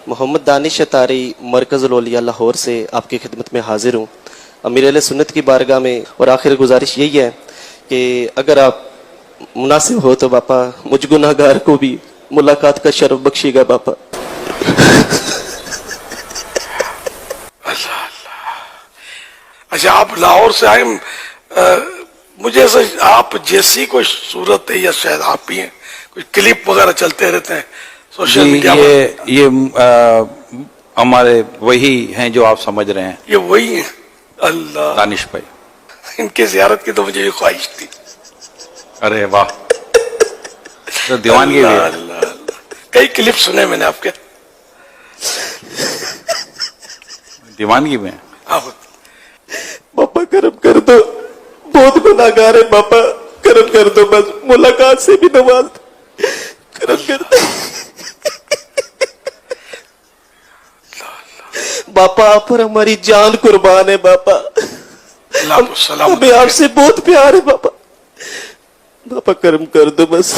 محمد دانش اتاری مرکز الاولیاء لاہور سے آپ کی خدمت میں حاضر ہوں. امیر اہل سنت کی بارگاہ میں اور آخر گزارش یہی ہے کہ اگر آپ مناسب ہو تو باپا مجھ گناہ گار کو بھی ملاقات کا شرف بخشے گا باپا. اچھا آپ لاہور سے آئے، مجھے ایسا آپ جیسی کوئی صورت ہے یا شاید آپ بھی ہیں، کوئی کلپ وغیرہ چلتے رہتے ہیں سوشل میڈیا پر؟ یہ ہمارے وہی ہیں جو آپ سمجھ رہے ہیں، یہ وہی ہیں؟ اللہ، دانش بھائی. ان کی زیارت کی تو مجھے یہ خواہش تھی. ارے واہ، تو دیوانگی بھی ہے. اللہ اللہ، کئی کلپ سنے میں نے آپ کے. دیوانگی میں باپا کرم کر دو، بہت گناہ گار ہے باپا، کرم کر دو، بس ملاقات سے بھی نواز دو، کرم کر دو باپا. آپ پر ہماری جان قربان ہے باپا، ہمیں آپ سے بہت پیار ہے باپا. باپا کرم کر دو بس.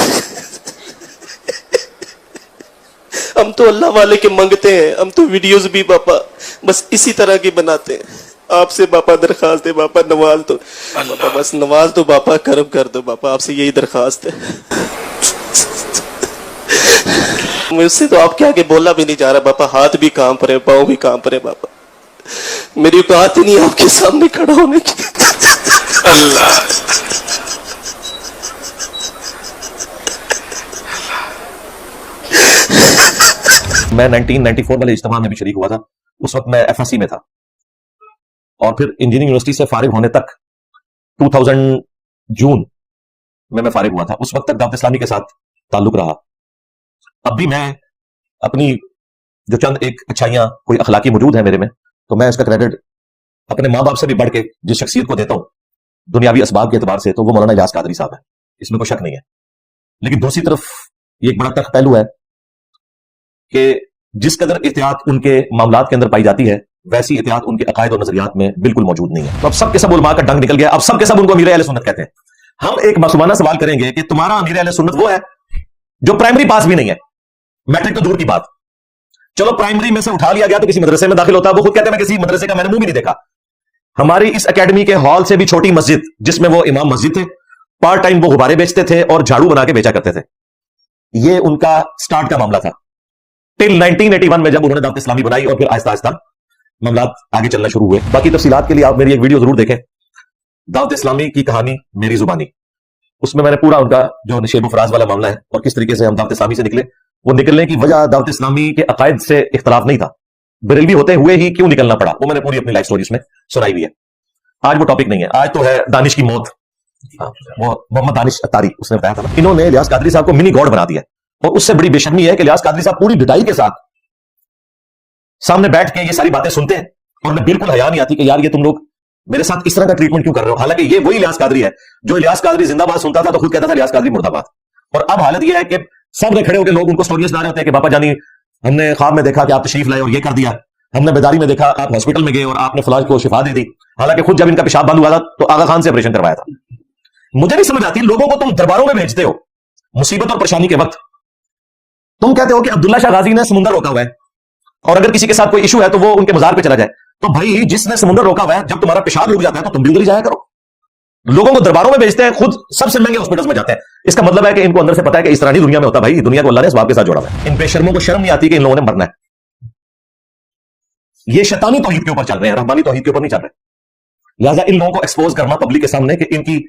ہم تو اللہ والے کے منگتے ہیں، ہم تو ویڈیوز بھی باپا بس اسی طرح کی بناتے ہیں. آپ سے باپا درخواست ہے باپا، نواز دو باپا، بس نواز دو باپا، کرم کر دو باپا، آپ سے یہی درخواست ہے. مجھ سے تو آپ کے آگے بولا بھی نہیں جا رہا باپا، ہاتھ بھی کانپ رہے، پاؤں بھی کانپ رہے باپا، میری اوقات ہی نہیں آپ کے سامنے کھڑا ہونے کی. اللہ، میں 1994 والے اجتماع میں بھی شریک ہوا تھا. اس وقت میں ایف ایس سی میں تھا، اور پھر انجینئرنگ یونیورسٹی سے فارغ ہونے تک 2000 جون میں فارغ ہوا تھا. اس وقت تک دعوت اسلامی کے ساتھ تعلق رہا. اب بھی میں اپنی جو چند ایک اچھائیاں کوئی اخلاقی موجود ہیں میرے میں، تو میں اس کا کریڈٹ اپنے ماں باپ سے بھی بڑھ کے جس شخصیت کو دیتا ہوں دنیاوی اسباب کے اعتبار سے، تو وہ مولانا الیاس قادری صاحب ہے، اس میں کوئی شک نہیں ہے. لیکن دوسری طرف یہ ایک بڑا تلخ پہلو ہے کہ جس قدر احتیاط ان کے معاملات کے اندر پائی جاتی ہے، ویسی احتیاط ان کے عقائد اور نظریات میں بالکل موجود نہیں ہے. تو اب سب کے سب علماء کا ڈنگ نکل گیا، اب سب کے سب ان کو امیر اہل سنت کہتے ہیں. ہم ایک معصومانہ سوال کریں گے کہ تمہارا امیر اہل سنت وہ ہے جو پرائمری پاس بھی نہیں ہے، میٹرک تو دور کی بات، چلو پرائمری میں سے اٹھا لیا گیا تو کسی مدرسے میں داخل ہوتا ہے، وہ خود کہتے ہیں میں کسی مدرسے کا میں نے منہ بھی نہیں دیکھا. ہماری اس اکیڈمی کے ہال سے بھی چھوٹی مسجد جس میں وہ امام مسجد تھے، پارٹ ٹائم وہ غبارے بیچتے تھے اور جھاڑو بنا کے بیچا کرتے تھے. یہ ان کا سٹارٹ کا معاملہ تھا ٹل 1981 میں جب انہوں نے دعوت اسلامی بنائی، اور پھر آہستہ آہستہ معاملات آگے چلنا شروع ہوئے. باقی تفصیلات کے لیے آپ میری ایک ویڈیو ضرور دیکھیں، دعوت اسلامی کی کہانی میری زبانی. اس میں نے پورا ان کا جو نشیب و فراز والا معاملہ ہے اور کس طریقے سے ہم دعوت اسلامی سے نکلے، وہ نکلنے کی وجہ دعوت اسلامی کے عقائد سے اختلاف نہیں تھا، بریلوی ہوتے ہوئے ہی کیوں نکلنا پڑا، وہ میں نے پوری اپنی لائف سٹوری اس میں سنائی ہوئی ہے. آج وہ ٹاپک نہیں ہے، آج تو ہے دانش کی موت. وہ محمد دانش اتاری اس نے بتایا تھا، انہوں نے الیاس قادری صاحب کو منی گاڈ بنا دیا. اور اس سے بڑی بے شرمی ہے کہ الیاس قادری صاحب پوری ڈٹائی کے ساتھ سامنے بیٹھ کے یہ ساری باتیں سنتے ہیں، اور انہیں بالکل حیا نہیں آتی کہ یار یہ تم لوگ میرے ساتھ اس طرح کا ٹریٹمنٹ کیوں کر رہے ہو. حالانکہ یہ وہی الیاس قادری ہے جو الیاس قادری زندہ باد سنتا تھا تو خود کہتا تھا الیاس قادری مرد آباد. اور اب حالت یہ ہے کہ سب نے کھڑے ہو کے لوگ ان کو سٹوریز سنا رہے ہوتے ہیں کہ باپا جانی ہم نے خواب میں دیکھا کہ آپ تشریف لائے اور یہ کر دیا، ہم نے بیداری میں دیکھا آپ ہاسپٹل میں گئے اور آپ نے فلاں کو شفا دے دی. حالانکہ خود جب ان کا پیشاب بند ہوا تھا تو آغا خان سے آپریشن کروایا تھا. مجھے نہیں سمجھ آتی، لوگوں کو تم درباروں میں بھیجتے ہو مصیبت اور پریشانی کے وقت، تم کہتے ہو کہ عبداللہ شاہ غازی نے سمندر روکا ہوا ہے، اور اگر کسی کے ساتھ کوئی ایشو ہے تو وہ ان کے مزار پہ چلا جائے. تو بھائی جس نے سمندر روکا ہوا ہے، جب تمہارا پیشاب رک جاتا ہے تو تم بھی ادھر ہی جایا کرو. لوگوں کو درباروں میں بھیجتے ہیں، خود سب سے مہنگے ہاسپٹلز میں جاتے ہیں. اس کا مطلب ہے کہ ان کو اندر سے پتا ہے کہ اس طرح نہیں دنیا میں ہوتا. بھائی دنیا کو اللہ نے اسباب کے ساتھ جوڑا ہوا ہے. ان بے شرموں کو شرم نہیں آتی کہ ان لوگوں نے مرنا ہے. یہ شیطانی توحید کے اوپر چل رہے ہیں، رحمانی توحید کے اوپر نہیں چل رہے. لہٰذا ان لوگوں کو ایکسپوز کرنا پبلک کے سامنے کہ ان کی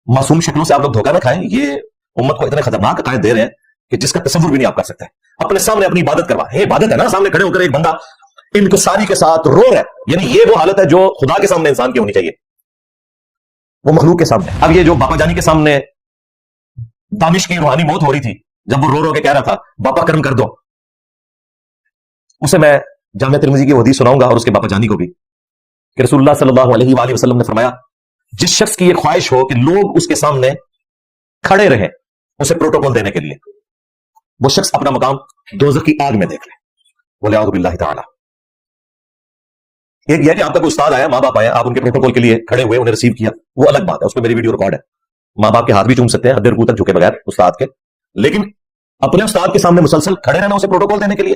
معصوم شکلوں سے آپ لوگ دھوکہ نہ کھائیں، یہ امت کو اتنے خطرناک عقائد دے رہے ہیں کہ جس کا تصور بھی نہیں آپ کر سکتے. اپنے سامنے اپنی عبادت کروا، یہ عبادت ہے نا، سامنے کھڑے ہو کر ایک بندہ ان کو ساری کے ساتھ رو رہا ہے، یعنی یہ وہ حالت ہے جو خدا کے سامنے انسان کی ہونی چاہیے، وہ مخلوق کے سامنے. اب یہ جو باپا جانی کے سامنے دانش کی روحانی موت ہو رہی تھی، جب وہ رو رو کے کہہ رہا تھا باپا کرم کر دو، اسے میں جامعہ ترمذی کی حدیث سناؤں گا اور اس کے باپا جانی کو بھی، کہ رسول اللہ صلی اللہ علیہ وآلہ وسلم نے فرمایا جس شخص کی یہ خواہش ہو کہ لوگ اس کے سامنے کھڑے رہیں اسے پروٹوکول دینے کے لیے، وہ شخص اپنا مقام دوزخ کی آگ میں دیکھ لے. وَلِعَوْذُ بِاللَّهِ تَعَالَى. ایک یہ کہ آپ کا کوئی استاد آیا، ماں باپ آیا، آپ ان کے پروٹوکول کے لیے کھڑے ہوئے، انہیں ریسیو کیا، وہ الگ بات ہے، اس میں میری ویڈیو ریکارڈ ہے. ماں باپ کے ہاتھ بھی چوم سکتے ہیں ادھر رکوع تک جھکے بغیر استاد کے، لیکن اپنے استاد کے سامنے مسلسل کھڑے رہنا اسے پروٹوکول دینے کے لیے،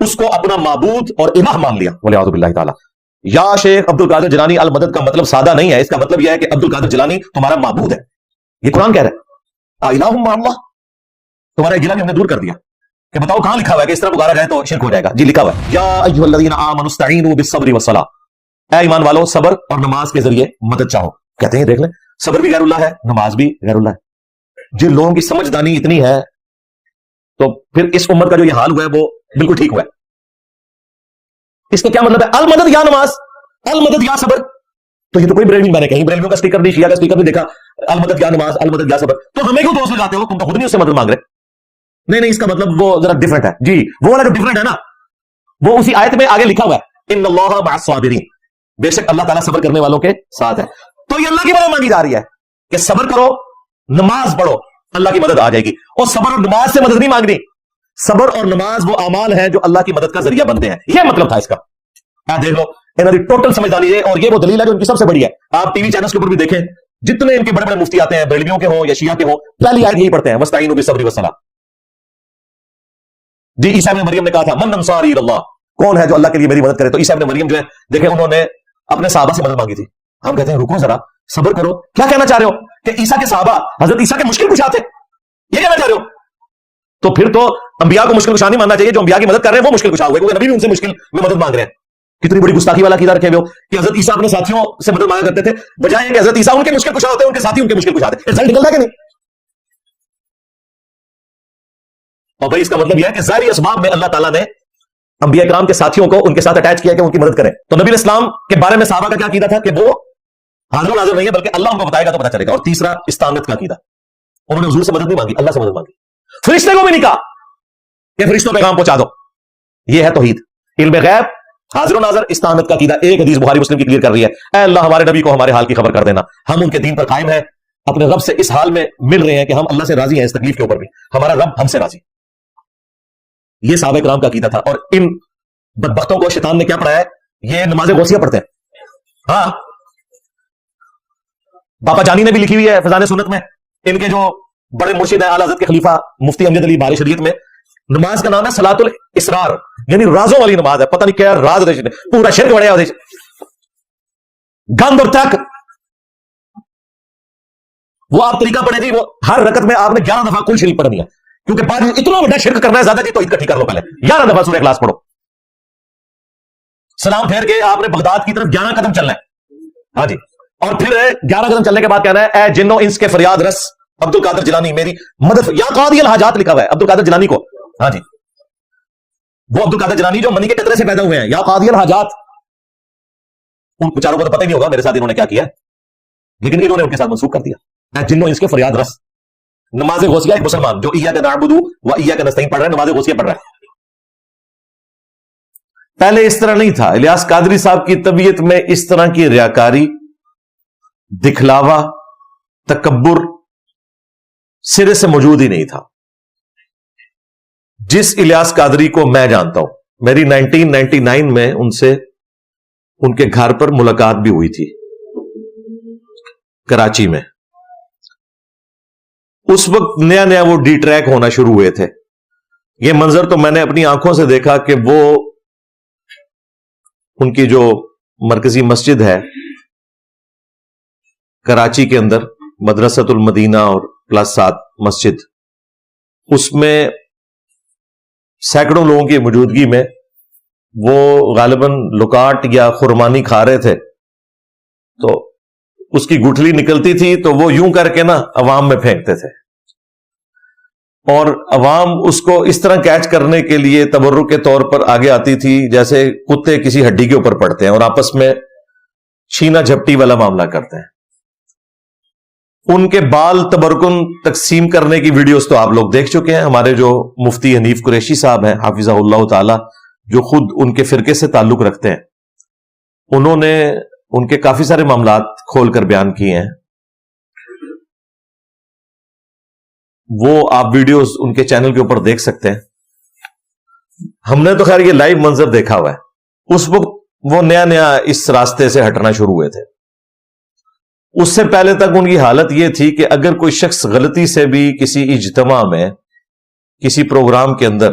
اس کو اپنا معبود اور الہ مان لیا. ولیعوذ باللہ تعالی. یا شیخ عبد القادر جیلانی المدد کا مطلب سادہ نہیں ہے، اس کا مطلب یہ ہے کہ عبد القادر جیلانی تمہارا معبود ہے. یہ قرآن کہہ رہا ہے الہ مع اللہ. تمہارا گلا بھی ہم نے دور کر دیا کہ بتاؤ کہاں لکھا ہوا ہے کہ اس طرح پکارا جائے تو شرک ہو جائے گا. جی لکھا ہوا ہے یا ایھا الذین آمنوا استعینوا بالصبر والصلاۃ. اے ایمان والو صبر اور نماز کے ذریعے مدد چاہو. کہتے ہیں دیکھ لیں صبر بھی غیر اللہ ہے، نماز بھی غیر اللہ ہے. جن لوگوں کی سمجھدانی اتنی ہے تو پھر اس امت کا جو یہ حال ہوا ہے وہ بالکل ٹھیک ہوا ہے. اس کا کیا مطلب ہے المدد یا نماز، المدد یا صبر؟ تو یہ تو کوئی بریلوی، میں نے کہیں بریلویوں کا اسٹیکر نہیں، شیعہ کا اسٹیکر نہیں دیکھا المدد یا نماز المدد یا صبر. تو ہمیں کیوں دوست لگاتے ہو؟ تم تو خود نہیں اس سے مدد مانگ رہے. نہیں اس کا مطلب وہ ذرا ڈفرنٹ ہے. جی وہ والا جو ڈفرنٹ ہے نا وہ اسی آیت میں آگے لکھا ہوا ہے ان اللہ مع الصابرین، بے شک اللہ تعالیٰ صبر کرنے والوں کے ساتھ ہے. تو یہ اللہ کی مدد مانگی جا رہی ہے کہ صبر کرو، نماز پڑھو، اللہ کی مدد آ جائے گی. اور صبر اور نماز سے مدد نہیں مانگنی. صبر اور نماز وہ اعمال ہیں جو اللہ کی مدد کا ذریعہ بنتے ہیں. یہ مطلب تھا اس کا. دیکھ لو انہوں نے ٹوٹل سمجھداری ہے، اور یہ وہ دلیل ہے جو ان کی سب سے بڑی ہے. آپ ٹی وی چینلز کے اوپر بھی دیکھیں، جتنے ان کے بڑے بڑے مفتی آتے ہیں بریلویوں کے ہوں یا شیعہ کے ہوں، پہلی آیت یہی پڑھتے ہیں واستعینوا بالصبر والصلاۃ. جی عیسیٰ ابن مریم نے کہا تھا من انصاری اللہ، کون ہے جو اللہ کے لیے میری مدد کرے؟ تو عیسیٰ ابن مریم جو ہے دیکھیں انہوں نے اپنے صحابہ سے مدد مانگی تھی. ہم کہتے ہیں رکو ذرا صبر کرو. کیا کہنا چاہ رہے ہو کہ عیسیٰ کے صحابہ حضرت عیسیٰ کے مشکل کشا تھے؟ یہ کہنا چاہ رہے ہو؟ تو پھر تو انبیاء کو مشکل کشا نہیں ماننا چاہیے. جو انبیاء کی مدد کر رہے ہیں وہ مشکل کشا ہوئے، کیونکہ نبی بھی ان سے مشکل میں مدد مانگ رہے ہیں. کتنی بڑی گستاخی والا عقیدہ رکھے ہوئے ہو کہ حضرت عیسیٰ اپنے ساتھیوں سے مدد مانگا کرتے تھے، بجائے کہ حضرت عیسیٰ ان کے مشکل کشا ہوتے ہیں، ان کے ساتھی ان کے مشکل کشا ہوتے ہیں. رزلٹ نکلتا ہے کہ نہیں؟ اور بھائی اس کا مطلب یہ ہے کہ ظاہری اسباب میں اللہ تعالیٰ نے انبیاء کرام کے ساتھیوں کو ان کے ساتھ اٹیچ کیا کہ ان کی مدد کریں. تو نبی اسلام کے بارے میں صحابہ کا کیا عقیدہ تھا کہ وہ حاضر و ناظر نہیں ہے، بلکہ اللہ ان کو بتائے گا تو پتہ چلے گا. اور تیسرا استعانت کا عقیدہ، انہوں نے حضور سے مدد نہیں مانگی، اللہ سے مدد مانگی. فرشتے کو بھی نہیں کہا کہ فرشتوں پہ پیغام پہنچا دو. یہ ہے توحید، علم غیب، حاضر و ناظر، استعانت کا عقیدہ. ایک حدیث بخاری مسلم کی کلیئر کر رہی ہے اے اللہ ہمارے نبی کو ہمارے حال کی خبر کر دینا. ہم ان کے دین پر قائم ہیں، اپنے رب سے اس حال میں مل رہے ہیں کہ ہم اللہ سے راضی ہیں، اس تکلیف کے اوپر بھی ہمارا رب ہم سے راضی. یہ صحابہ کرام کا عقیدہ تھا. اور ان بدبختوں کو شیطان نے کیا پڑھایا ہے؟ یہ نماز غوثیہ پڑھتے ہیں. ہاں باپا جانی نے بھی لکھی ہوئی ہے فیضان سنت میں. ان کے جو بڑے مرشد ہیں اعلی حضرت کے خلیفہ مفتی امجد علی باری شریعت میں نماز کا نام ہے صلاۃ الاسرار، یعنی رازوں والی نماز ہے. پتہ نہیں کیا راز ہے، پورا شرک بڑھیا ہوتے گند اور تک. وہ آپ طریقہ پڑھے جی، وہ ہر رکعت میں آپ نے 11 دفعہ کل شریف پڑھنی ہے، کیونکہ بعد اتنا بڑا شرک کرنا ہے زیادہ جی تو اکٹھی کر لو. پہلے 11 دفعہ سورہ اخلاص پڑھو، سلام پھیر کے آپ نے بغداد کی طرف 11 قدم چلنا ہے. ہاں جی، اور پھر 11 قدم چلنے کے بعد کہنا ہے اے جنوں انس کے فریاد رس عبد القادر جیلانی میری مدد. یا قاضی الحاجات لکھا ہوا ہے عبد القادر جیلانی کو. ہاں جی، وہ عبد القادر جیلانی جو منی کے قطرے سے پیدا ہوئے ہیں، یا قاضی الحاجات. ان بیچاروں کو تو پتہ ہی نہیں ہوگا میرے ساتھ انہوں نے کیا کیا، لیکن انہوں نے ان کے ساتھ منسوخ کر دیا اے جنوں انس کے فریاد رس. نماز غوثیہ ایک مسلمان جو ایاک نعبد و ایاک نستعین پڑھ رہا ہے، نماز غوثیہ پڑھ رہا ہے. پہلے اس طرح نہیں تھا. الیاس قادری صاحب کی طبیعت میں اس طرح کی ریاکاری، دکھلاوا، تکبر سرے سے موجود ہی نہیں تھا. جس الیاس قادری کو میں جانتا ہوں، میری 1999 میں ان سے ان کے گھر پر ملاقات بھی ہوئی تھی کراچی میں. اس وقت نیا نیا وہ ڈی ٹریک ہونا شروع ہوئے تھے. یہ منظر تو میں نے اپنی آنکھوں سے دیکھا کہ وہ ان کی جو مرکزی مسجد ہے کراچی کے اندر، مدرسۃ المدینہ اور +7 مسجد، اس میں سینکڑوں لوگوں کی موجودگی میں وہ غالباً لکاٹ یا خرمانی کھا رہے تھے. تو اس کی گٹھلی نکلتی تھی تو وہ یوں کر کے نا عوام میں پھینکتے تھے، اور عوام اس کو اس طرح کیچ کرنے کے لیے تبرک کے طور پر آگے آتی تھی جیسے کتے کسی ہڈی کے اوپر پڑتے ہیں اور آپس میں چھینا جھپٹی والا معاملہ کرتے ہیں. ان کے بال تبرکن تقسیم کرنے کی ویڈیوز تو آپ لوگ دیکھ چکے ہیں. ہمارے جو مفتی حنیف قریشی صاحب ہیں حافظہ اللہ تعالی، جو خود ان کے فرقے سے تعلق رکھتے ہیں، انہوں نے ان کے کافی سارے معاملات کھول کر بیان کیے ہیں. وہ آپ ویڈیوز ان کے چینل کے اوپر دیکھ سکتے ہیں. ہم نے تو خیر یہ لائیو منظر دیکھا ہوا ہے. اس وقت وہ نیا نیا اس راستے سے ہٹنا شروع ہوئے تھے. اس سے پہلے تک ان کی حالت یہ تھی کہ اگر کوئی شخص غلطی سے بھی کسی اجتماع میں، کسی پروگرام کے اندر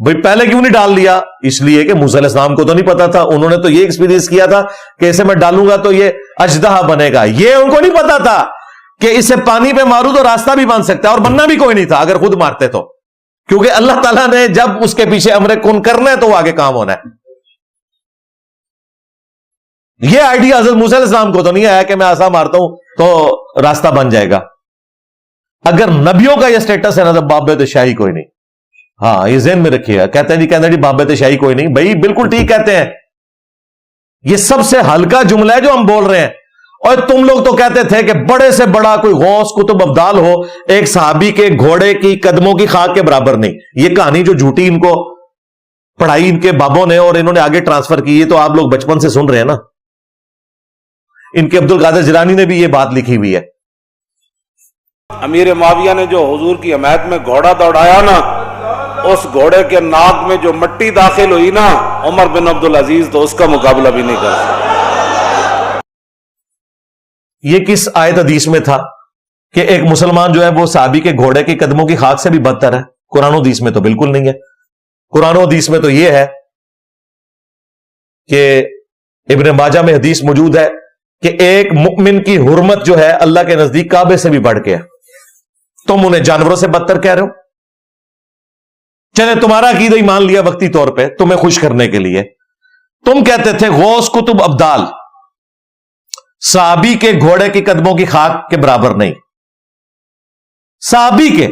بھائی پہلے کیوں نہیں ڈال لیا؟ اس لیے کہ موسیٰ علیہ السلام کو تو نہیں پتا تھا، انہوں نے تو یہ ایکسپیرینس کیا تھا کہ اسے میں ڈالوں گا تو یہ اژدہا بنے گا، یہ ان کو نہیں پتا تھا کہ اسے پانی پہ ماروں تو راستہ بھی بن سکتا ہے، اور بننا بھی کوئی نہیں تھا اگر خود مارتے تو، کیونکہ اللہ تعالیٰ نے جب اس کے پیچھے امر کن کرنا ہے تو وہ آگے کام ہونا ہے۔ یہ آئیڈیا حضرت موسیٰ علیہ السلام کو تو نہیں آیا کہ میں آسا مارتا ہوں تو راستہ بن جائے گا۔ اگر نبیوں کا یہ سٹیٹس ہے نا تو بابت شاہی کوئی نہیں۔ ہاں یہ ذہن میں رکھیے گا، کہتے ہیں جی بابت شاہی کوئی نہیں، بھائی بالکل ٹھیک کہتے ہیں، یہ سب سے ہلکا جملہ ہے جو ہم بول رہے ہیں۔ اور تم لوگ تو کہتے تھے کہ بڑے سے بڑا کوئی غوث قطب ابدال ہو ایک صحابی کے گھوڑے کی قدموں کی خاک کے برابر نہیں۔ یہ کہانی جو جھوٹی ان کو پڑھائی ان کے بابوں نے اور انہوں نے آگے ٹرانسفر کی، یہ تو آپ لوگ بچپن سے سن رہے ہیں نا۔ ان کے عبد القادر جیلانی نے بھی یہ بات لکھی ہوئی ہے۔ امیر معاویہ نے جو حضور کی حمایت میں گھوڑا دوڑایا نا، اس گھوڑے کے ناک میں جو مٹی داخل ہوئی نا، عمر بن عبدالعزیز تو اس کا مقابلہ بھی نہیں کر سکتا۔ یہ کس آیت حدیث میں تھا کہ ایک مسلمان جو ہے وہ صحابی کے گھوڑے کی قدموں کی خاک سے بھی بدتر ہے؟ قرآن و حدیث میں تو بالکل نہیں ہے۔ قرآن و حدیث میں تو یہ ہے کہ ابن ماجہ میں حدیث موجود ہے کہ ایک مؤمن کی حرمت جو ہے اللہ کے نزدیک کعبے سے بھی بڑھ کے ہے، تم انہیں جانوروں سے بدتر کہہ رہے ہو۔ چلے تمہارا عقیدہ ہی مان لیا وقتی طور پہ تمہیں خوش کرنے کے لیے، تم کہتے تھے غوث قطب ابدال صحابی کے گھوڑے کی قدموں کی خاک کے برابر نہیں، صحابی کے،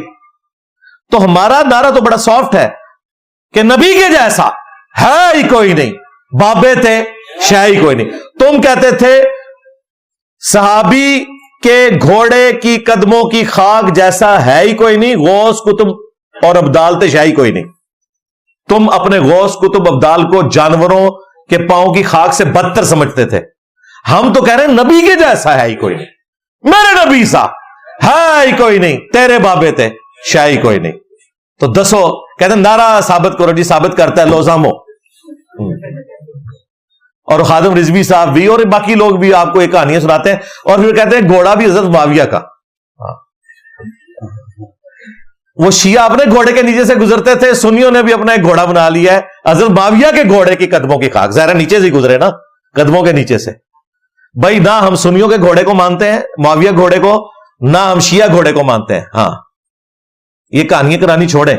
تو ہمارا نعرہ تو بڑا سافٹ ہے کہ نبی کے جیسا ہے ہی کوئی نہیں، بابے تھے شاہی کوئی نہیں۔ تم کہتے تھے صحابی کے گھوڑے کی قدموں کی خاک جیسا ہے ہی کوئی نہیں، غوث قطب اور ابدال تھے شاہی کوئی نہیں۔ تم اپنے غوث قطب ابدال کو جانوروں کے پاؤں کی خاک سے بدتر سمجھتے تھے، ہم تو کہہ رہے ہیں نبی کے جیسا ہے ہی کوئی نہیں، میرے نبی سا ہے ہی کوئی نہیں، تیرے بابے تھے شاہی کوئی نہیں۔ تو دسو، کہتے ہیں نعرہ ثابت کرو جی، ثابت کرتا ہے لوزامو، اور خادم رضوی صاحب بھی اور باقی لوگ بھی آپ کو ایک کہانیاں سناتے ہیں، اور پھر کہتے ہیں گھوڑا بھی حضرت معاویہ کا۔ وہ شیعہ اپنے گھوڑے کے نیچے سے گزرتے تھے، سنیوں نے بھی اپنا ایک گھوڑا بنا لیا ہے حضرت معاویہ کے گھوڑے کی قدموں کی خاک، ظاہر نیچے سے گزرے نا، قدموں کے نیچے سے۔ بھائی نہ ہم سنیوں کے گھوڑے کو مانتے ہیں معاویہ گھوڑے کو، نہ ہم شیعہ گھوڑے کو مانتے ہیں۔ ہاں یہ کہانیاں کرانی چھوڑیں،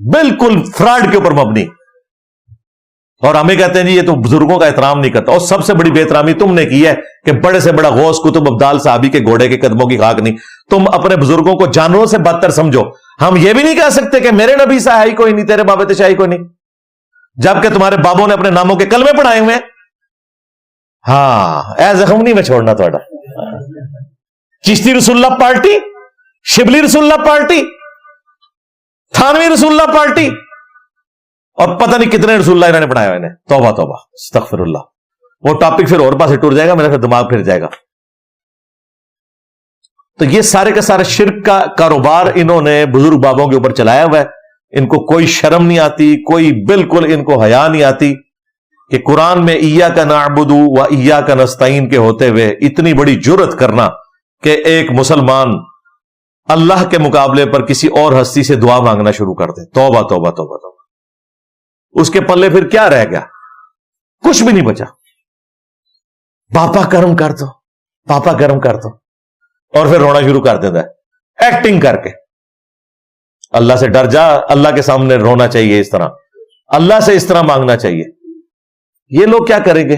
بالکل فراڈ کے اوپر مبنی، اور ہمیں کہتے ہیں جی یہ تو بزرگوں کا احترام نہیں کرتا۔ اور سب سے بڑی بے احترامی تم نے کی ہے کہ بڑے سے بڑا غوث قطب ابدال صحابی کے گھوڑے کے قدموں کی خاک نہیں، تم اپنے بزرگوں کو جانوروں سے بدتر سمجھو۔ ہم یہ بھی نہیں کہہ سکتے کہ میرے نبی سا ہے ہی کوئی نہیں، تیرے بابے شاہی کوئی نہیں، جبکہ تمہارے بابوں نے اپنے ناموں کے کلمے پڑھائے ہوئے ہیں۔ ہاں اے زخم نہیں میں چھوڑنا تھوڑا، چشتی رسول اللہ پارٹی، شبلی رسول اللہ پارٹی، تھانوی رسول اللہ پارٹی، اور پتہ نہیں کتنے رسول اللہ انہوں نے بنایا ہوئے ہیں۔ توبہ توبہ استغفر اللہ، وہ ٹاپک پھر اور پاسے ٹوٹ جائے گا، میرا پھر دماغ پھر جائے گا۔ تو یہ سارے کا سارا شرک کا کاروبار انہوں نے بزرگ بابوں کے اوپر چلایا ہوا ہے، ان کو کوئی شرم نہیں آتی، کوئی بالکل ان کو حیا نہیں آتی کہ قرآن میں ایاک نعبد و ایاک نستعین کے ہوتے ہوئے اتنی بڑی جرأت کرنا کہ ایک مسلمان اللہ کے مقابلے پر کسی اور ہستی سے دعا مانگنا شروع کر دے۔ توبہ توبہ توبہ توبہ، اس کے پلے پھر کیا رہ گیا؟ کچھ بھی نہیں بچا۔ پاپا کرم کر دو، پاپا کرم کر دو، اور پھر رونا شروع کر دیتا ہے ایکٹنگ کر کے۔ اللہ سے ڈر جا، اللہ کے سامنے رونا چاہیے اس طرح، اللہ سے اس طرح مانگنا چاہیے۔ یہ لوگ کیا کریں گے؟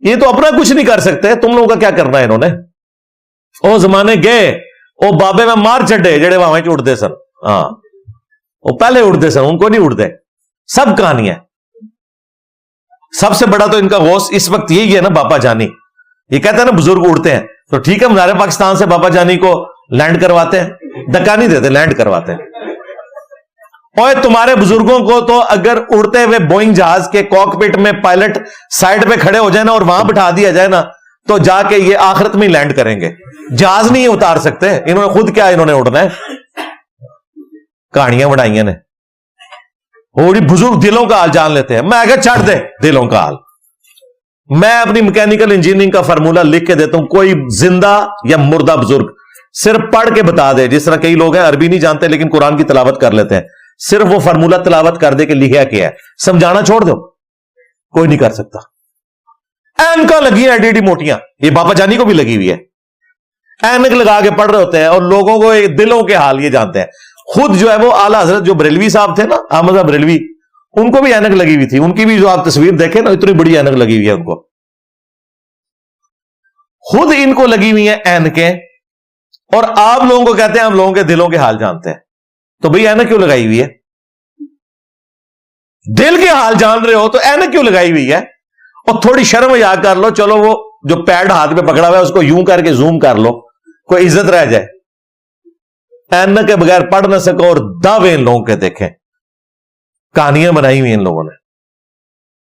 یہ تو اپنا کچھ نہیں کر سکتے، تم لوگوں کا کیا کرنا ہے؟ انہوں نے وہ زمانے گئے، وہ بابے میں مار چڈے جڑے وہاں اڑتے سن، ہاں وہ پہلے اڑتے سن، ان کو نہیں اڑتے، سب کہانی ہے۔ سب سے بڑا تو ان کا غوث اس وقت یہی ہے نا، باپا جانی۔ یہ کہتے ہیں نا بزرگ اڑتے ہیں، تو ٹھیک ہے مزار پاکستان سے بابا جانی کو لینڈ کرواتے ہیں، دکا نہیں دیتے، لینڈ کرواتے ہیں۔ اور تمہارے بزرگوں کو تو اگر اڑتے ہوئے بوئنگ جہاز کے کاکپٹ میں پائلٹ سائڈ پہ کھڑے ہو جائے نا اور وہاں بٹھا دیا جائے نا، تو جا کے یہ آخرت میں لینڈ کریں گے، جہاز نہیں اتار سکتے۔ انہوں نے خود کیا انہوں نے اڑنا ہے، کہانیاں بنائی نے۔ وہی بزرگ دلوں کا حال جان لیتے ہیں۔ میں اگر چھڑ دے دلوں کا حال، میں اپنی میکینیکل انجینئرنگ کا فارمولہ لکھ کے دیتا ہوں، کوئی زندہ یا مردہ بزرگ صرف پڑھ کے بتا دے. جس طرح کئی لوگ ہیں عربی نہیں جانتے لیکن قرآن کی تلاوت کر لیتے ہیں, صرف وہ فارمولہ تلاوت کر دے کہ لکھا کیا ہے, سمجھانا چھوڑ دو, کوئی نہیں کر سکتا. اینکا لگی ہیں ایڈی ایڈی موٹیاں, یہ باپا جانی کو بھی لگی ہوئی ہے, اینک لگا کے پڑھ رہے ہوتے ہیں اور لوگوں کو دلوں کے حال یہ جانتے ہیں. خود جو ہے وہ اعلیٰ حضرت جو بریلوی صاحب تھے نا, احمد صاحب بریلوی, ان کو بھی اینک لگی ہوئی تھی. ان کی بھی جو آپ تصویر دیکھیں نا, اتنی بڑی اینک لگی ہوئی ہے ان کو. خود ان کو لگی ہوئی ہیں اینکیں, اور آپ لوگوں کو کہتے ہیں ہم لوگوں کے دلوں کے حال جانتے ہیں. تو بھئی اینک کیوں لگائی ہوئی ہے؟ دل کے حال جان رہے ہو تو اینک کیوں لگائی ہوئی ہے؟ اور تھوڑی شرم یا کر لو, چلو وہ جو پیڈ ہاتھ میں پکڑا ہوا ہے اس کو یوں کر کے زوم کر لو, کوئی عزت رہ جائے. اینک کے بغیر پڑھ نہ سکو اور دعوے ان لوگوں کے دیکھیں, کہانیاں بنائی ہوئی ان لوگوں نے.